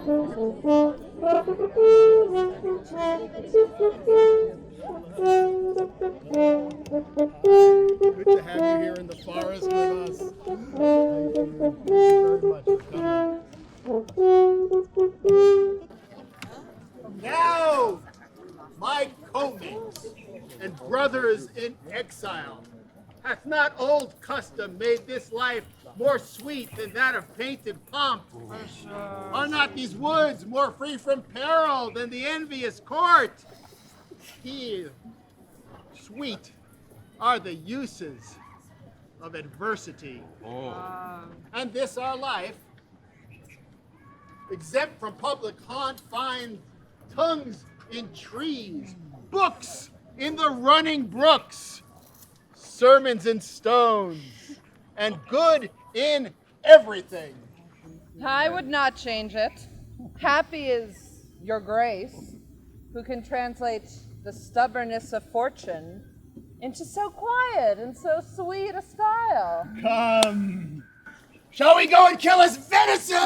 Good to have you here in the forest with us. Thank you very much for coming. Now, my comings and brothers in exile, hath not old custom made this life more sweet than that of painted pomp? Are not these woods more free from peril than the envious court? Here, sweet are the uses of adversity. And this our life, exempt from public haunt, find tongues in trees, books in the running brooks, sermons in stones, and good in everything. I would not change it. Happy is your grace, who can translate the stubbornness of fortune into so quiet and so sweet a style. Come, shall we go and kill us venison?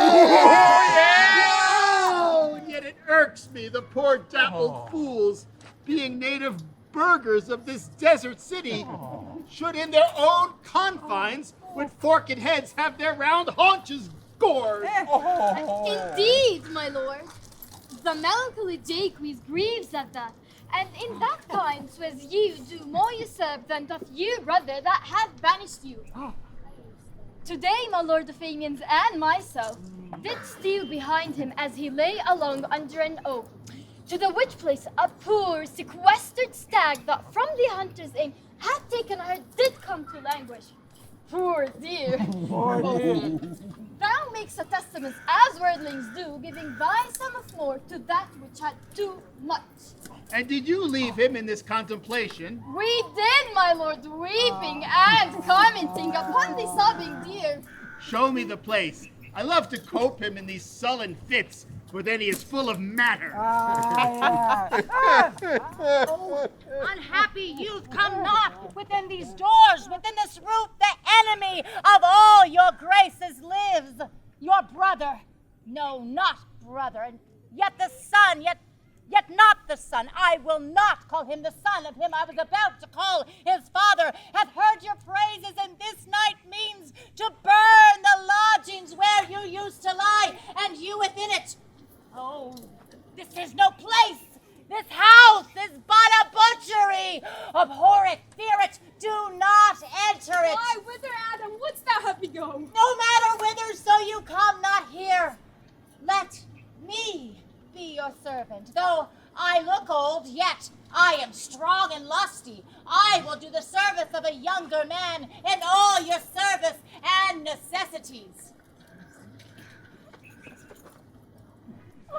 Oh, yet it irks me, the poor dappled fools, being native burghers of this desert city, should in their own confines with forked heads have their round haunches gored. Indeed, my lord. The melancholy Jaques grieves at that, and in that kind 'twas you do more usurp than doth you, brother, that hath banished you. Today, my lord of AMIENS and myself did steal behind him as he lay along under an oak, to the which place a poor sequestered stag that from the hunter's aim had taken her did come to languish. Poor dear. Thou makes a testament as worldlings do, giving thy sum of more to that which had too much. And did you leave him in this contemplation? We did, my lord, weeping and commenting upon the sobbing deer. Show me the place. I love to cope him in these sullen fits, for then he is full of matter. Unhappy youth, come not within these doors, within this roof. The enemy of all your graces lives. Your brother, no, not brother, and yet the son, yet not the son. I will not call him the son of him I was about to call his father. Hath heard your praises, and this night means to burn the lodgings where you used to lie, and you within it. Oh, this is no place. This house is but a butchery. Abhor it, fear it, do not enter it. Why, whither, Adam, wouldst thou have me go? No matter whither, so you come not here. Let me be your servant. Though I look old, yet I am strong and lusty. I will do the service of a younger man in all your service and necessities.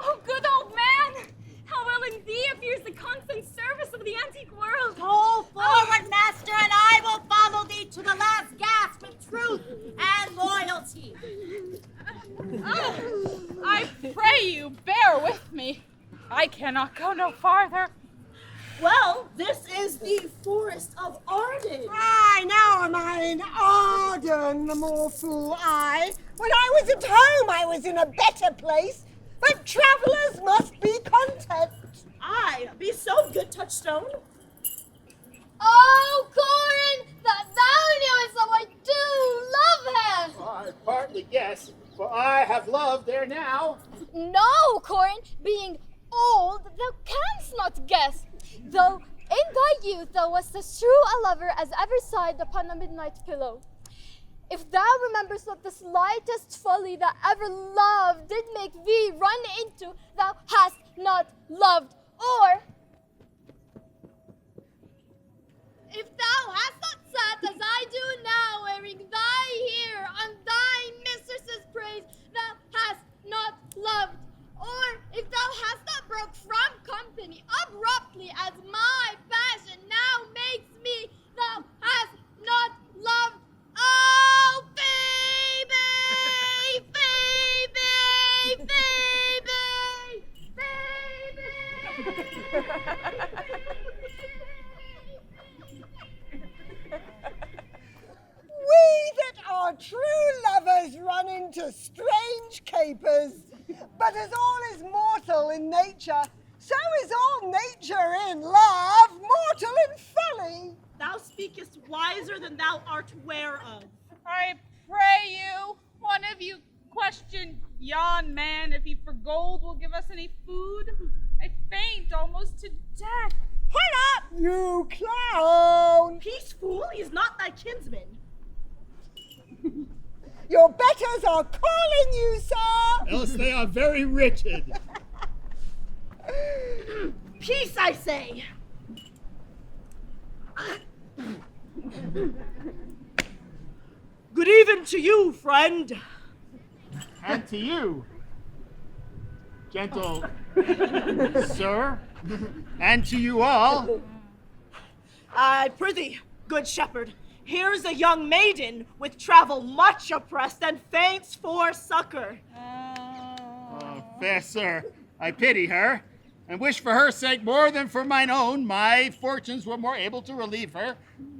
Oh, good old man! How well in thee appears the constant service of the antique world. Go forward, master, and I will follow thee to the last gasp of truth and loyalty. I pray you, bear with me. I cannot go no farther. Well, this is the forest of Arden. Aye, now am I in Arden, the more fool I. When I was at home, I was in a better place. But travellers must be content. Aye, be so good, Touchstone. Oh, Corin, that thou knewest how I do love him! I partly guess, for I have loved ere now. No, Corin, being old, thou canst not guess. Though in thy youth thou wast as true a lover as ever sighed upon a midnight pillow. If thou rememberst what the slightest folly that ever love did make thee run into, thou hast not loved, or if thou hast not sat as I do now, wearing thy hair on thy mistress's praise, thou hast not loved, or if thou hast not broke from company abruptly as my passion now makes me, thou hast not loved. Oh, Phoebe! Phoebe! Phoebe! We that are true lovers run into strange capers. But as all is mortal in nature, so is all nature in love mortal in folly. Thou speakest wiser than thou art ware of. I pray you, one of you question yon man if he for gold will give us any food. I faint almost to death. What up? You clown! Peace, fool, he is not thy kinsman. Your betters are calling you, sir! Else they are very wretched. Peace, I say. Good even to you, friend. And to you, gentle sir, and to you all. I prithee, good shepherd, here's a young maiden with travel much oppressed and faints for succor. Oh, fair sir, I pity her, and wish for her sake more than for mine own. My fortunes were more able to relieve her,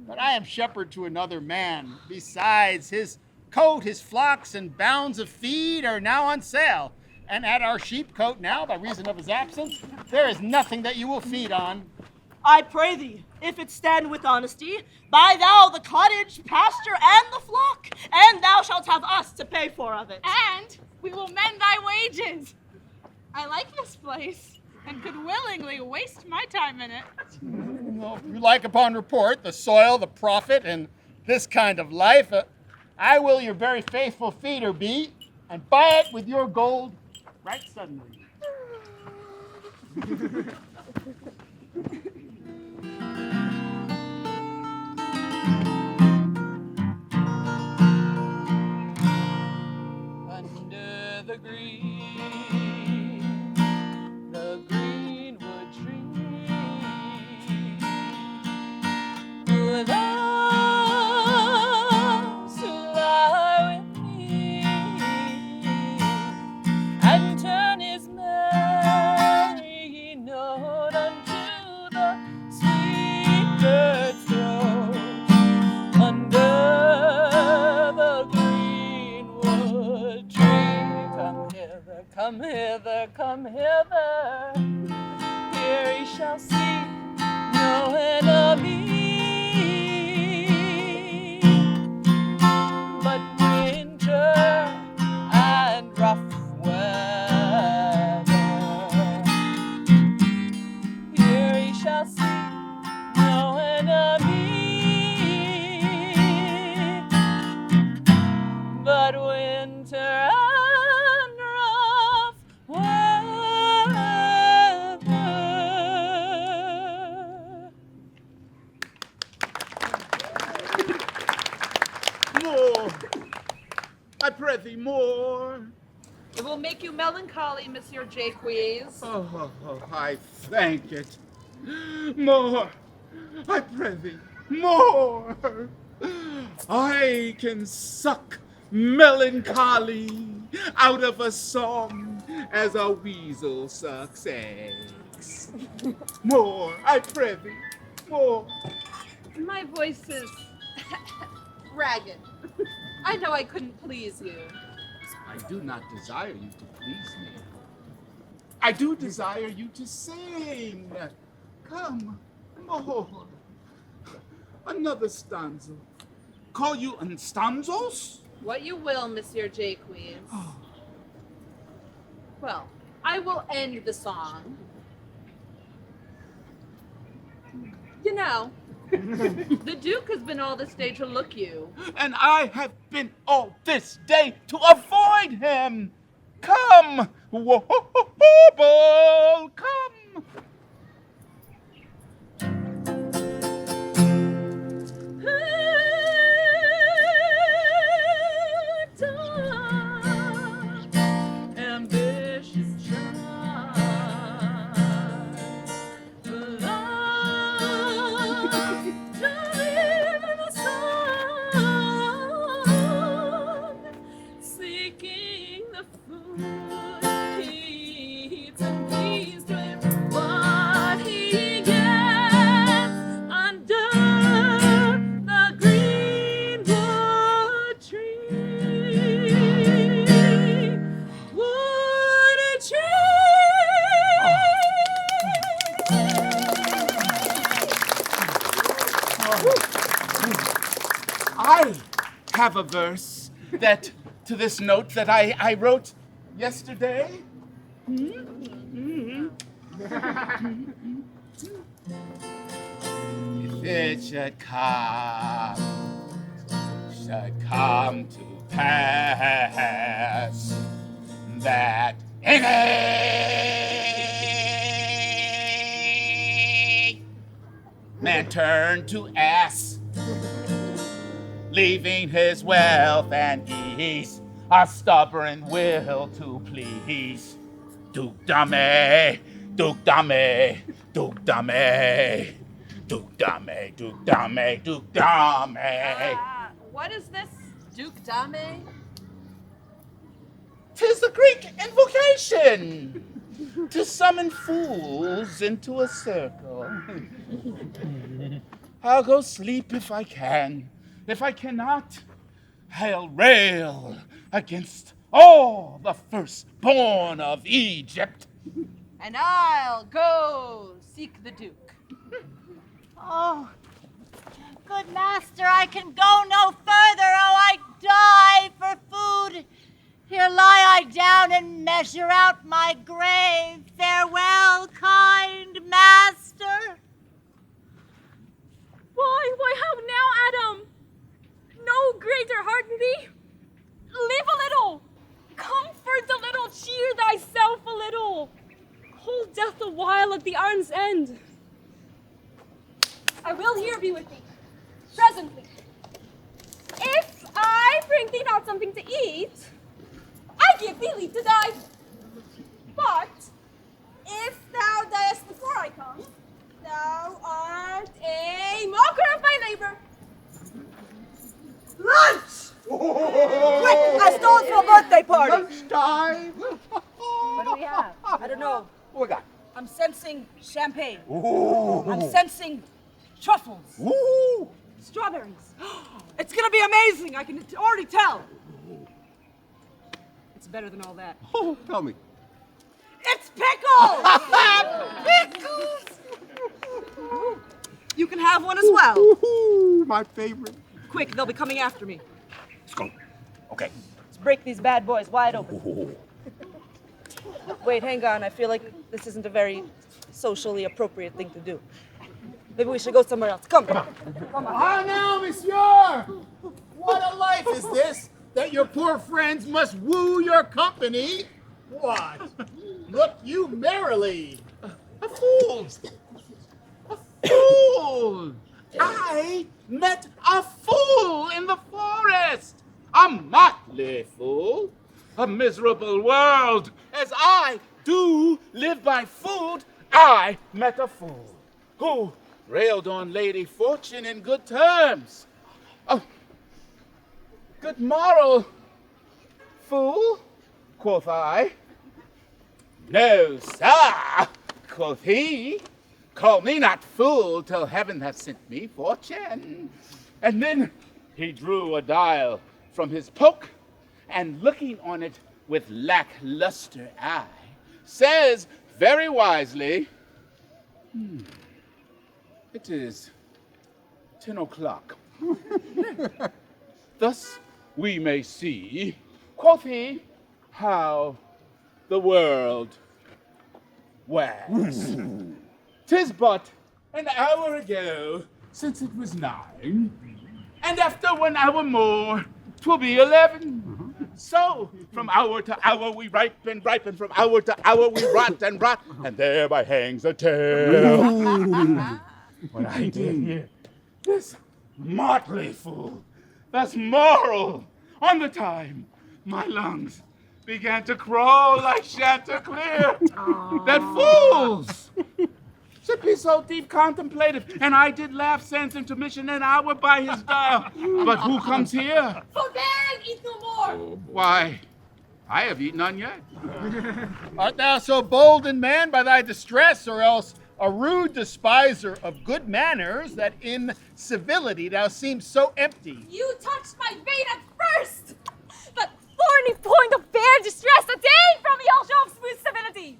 but I am shepherd to another man. Besides, his coat, his flocks, and bounds of feed are now on sale, and at our sheepcote now, by reason of his absence, there is nothing that you will feed on. I pray thee, if it stand with honesty, buy thou the cottage, pasture, and the flock, and thou shalt have us to pay for of it. And we will mend thy wages. I like this place, and could willingly waste my time in it. Well, if you like upon report, the soil, the profit, and this kind of life, I will your very faithful feeder be, and buy it with your gold right suddenly. Under the greenwood tree, who loves to lie with me and turn his merry note unto the sweet bird's throat. Under the greenwood tree, come hither, come hither. Here he shall see no enemy, but winter and rough weather. Here he shall see no enemy, but winter and rough weather. More, I pray thee, more. It will make you melancholy, Monsieur Jaques. Oh, I thank it. More, I pray thee, more. I can suck melancholy out of a song as a weasel sucks eggs. More, I pray thee, more. My voice is ragged. I know I couldn't please you. I do not desire you to please me. I do desire you to sing. Come, more. Another stanza. Call you stanzos? What you will, Monsieur Jaques. Well, I will end the song. You know, the Duke has been all this day to look you. And I have been all this day to avoid him. Come, wobble, come. Ambitious child, seeking the food he eats and pleased with. I have a verse that to this note that I wrote yesterday. If it should come to pass that any man turn to ass, leaving his wealth and ease, a stubborn will to please. Duke Dame, Duke Dame, Duke Dame, Duke Dame, Duke Dame, Duke Dame. What is this, Duke Dame? 'Tis the Greek invocation to summon fools into a circle. I'll go sleep if I can. If I cannot, I'll rail against all the firstborn of Egypt. And I'll go seek the Duke. Oh, good master, I can go no further. Oh, I die for food. Here lie I down and measure out my grave. Farewell, kind master. Why, how now, Adam? No greater heart in thee? Live a little. Comfort a little. Cheer thyself a little. Hold death a while at the arm's end. I will here be with thee, presently. If I bring thee not something to eat, I give thee leave to die. But if thou diest before I come, thou art a mocker of my labor. Lunch! Quick, I stole it for a birthday party. Lunchtime. What do we have? I don't know. What we got? I'm sensing champagne. Ooh. I'm sensing truffles. Ooh. Strawberries. It's gonna be amazing. I can already tell. It's better than all that. Oh, tell me. It's pickles! Pickles! You can have one as well. Ooh, my favorite. Quick, they'll be coming after me. Skop. Okay. Let's break these bad boys wide open. Wait, hang on. I feel like this isn't a very socially appropriate thing to do. Maybe we should go somewhere else. Come on. Ah, now, monsieur! What a life is this, that your poor friends must woo your company? What? Look you merrily. A fool! A fool! I met a fool in the forest! A motley fool! A miserable world! As I do live by food, I met a fool who railed on Lady Fortune in good terms. Oh, good morrow, fool, quoth I. No, sir, quoth he. Call me not fool till heaven hath sent me fortune. And then he drew a dial from his poke, and looking on it with lackluster eye, says very wisely, it is 10 o'clock. Thus we may see, quoth he, how the world wags. 'Tis but an hour ago since it was 9, and after 1 hour more 'twill be 11. So from hour to hour we ripen, from hour to hour we rot, and thereby hangs a tale. When I did hear this motley fool, thus moral, on the time my lungs began to crawl like Chanticleer, that fools should be so deep contemplative, and I did laugh sans intermission an hour by his dial. But who comes here? Forbear, eat no more. Why, I have eaten none yet. Art thou so bold in man by thy distress, or else a rude despiser of good manners, that in civility thou seemst so empty? You touched my vein at first. That thorny point of bare distress attained from Yehoshua's smooth civility.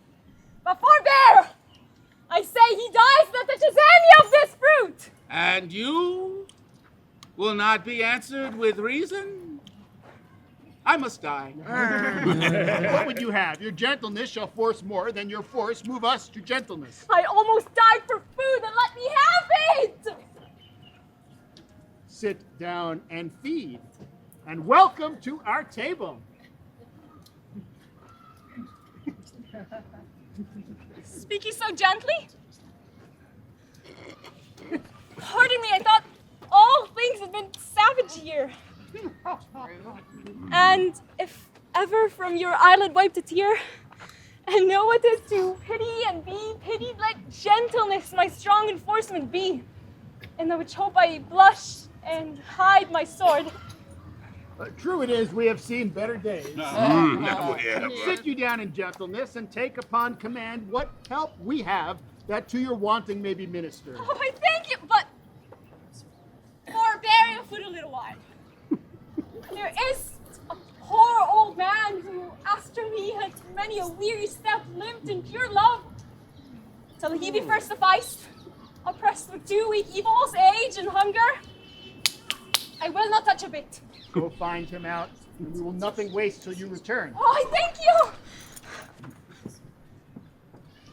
But forbear! I say he dies that touches any of this fruit. And you will not be answered with reason, I must die. What would you have? Your gentleness shall force more than your force move us to gentleness. I almost died for food and let me have it! Sit down and feed, and welcome to our table. Speak you so gently? Pardon me, I thought all things had been savage here. And if ever from your eyelid wiped a tear, and know what is to pity and be pitied, let gentleness my strong enforcement be, in the which hope I blush and hide my sword. True it is, we have seen better days. Sit you down in gentleness and take upon command what help we have that to your wanting may be ministered. Oh, I thank you, but forbear your food a little while. There is a poor old man who, after me, has many a weary step lived in pure love, till he be first sufficed, oppressed with 2 weak evils, age and hunger. I will not touch a bit. Go find him out, and we will nothing waste till you return. Oh, I thank you!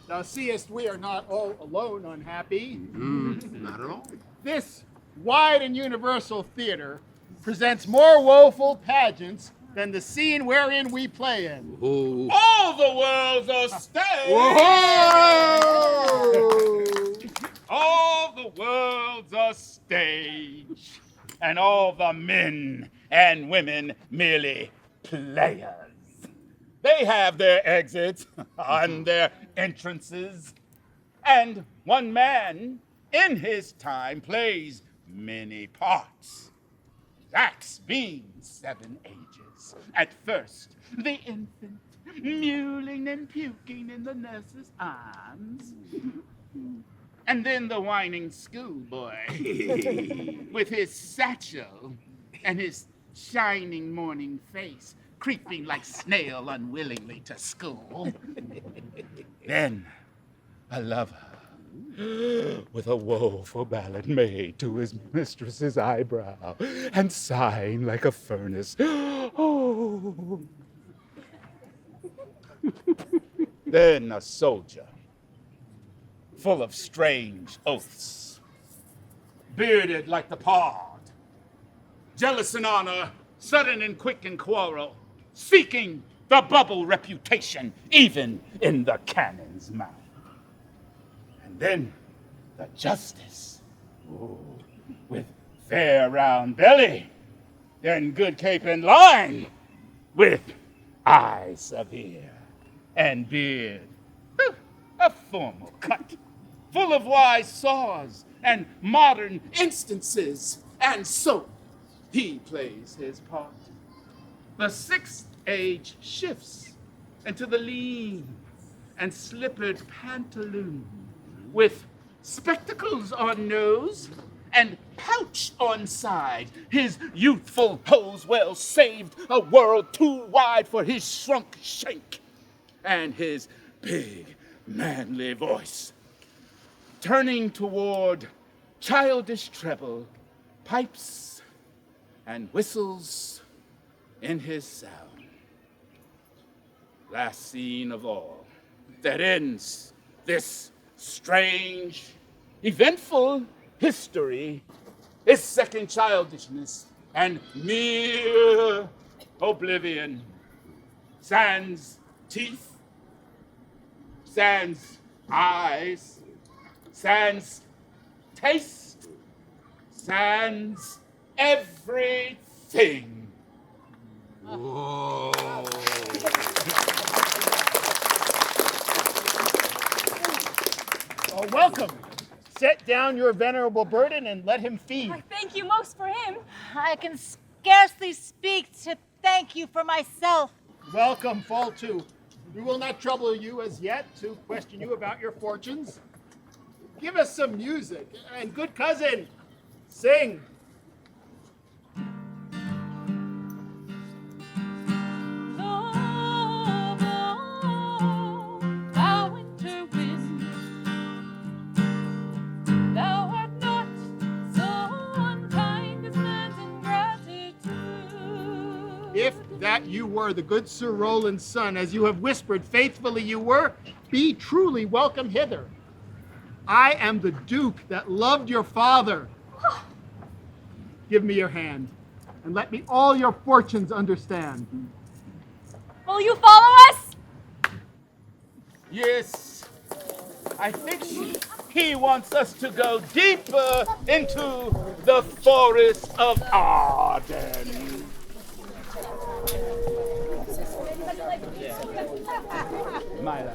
Thou seest we are not all alone unhappy. Not at all. This wide and universal theater presents more woeful pageants than the scene wherein we play in. Oh. All the world's a stage! Whoa! All the world's a stage, and all the men and women merely players. They have their exits and their entrances, and one man in his time plays many parts. Jaques being 7 ages. At first, the infant, mewling and puking in the nurse's arms. And then the whining schoolboy, with his satchel and his shining morning face, creeping like snail unwillingly to school. Then a lover, with a woeful ballad made to his mistress's eyebrow, and sighing like a furnace. Oh. Then a soldier, full of strange oaths, bearded like the pard, jealous in honor, sudden and quick in quarrel, seeking the bubble reputation even in the cannon's mouth. And then the justice, with fair round belly, and good cape and line, with eye severe and beard, a formal cut, full of wise saws and modern instances, and so he plays his part. The 6th age shifts into the lean and slippered pantaloon, with spectacles on nose and pouch on side. His youthful hose well saved a world too wide for his shrunk shank, and his big manly voice, turning toward childish treble, pipes and whistles in his sound. Last scene of all that ends this strange, eventful history is second childishness and mere oblivion. Sans teeth, sans eyes, sans taste, sans everything. Whoa. Oh, welcome. Set down your venerable burden and let him feed. I thank you most for him. I can scarcely speak to thank you for myself. Welcome, fall to. We will not trouble you as yet to question you about your fortunes. Give us some music, and good cousin, sing. Thou art not so unkind as man. that you were the good Sir Roland's son, as you have whispered faithfully you were, be truly welcome hither. I am the Duke that loved your father. Give me your hand, and let me all your fortunes understand. Will you follow us? Yes, I think he wants us to go deeper into the forest of Arden. Myla.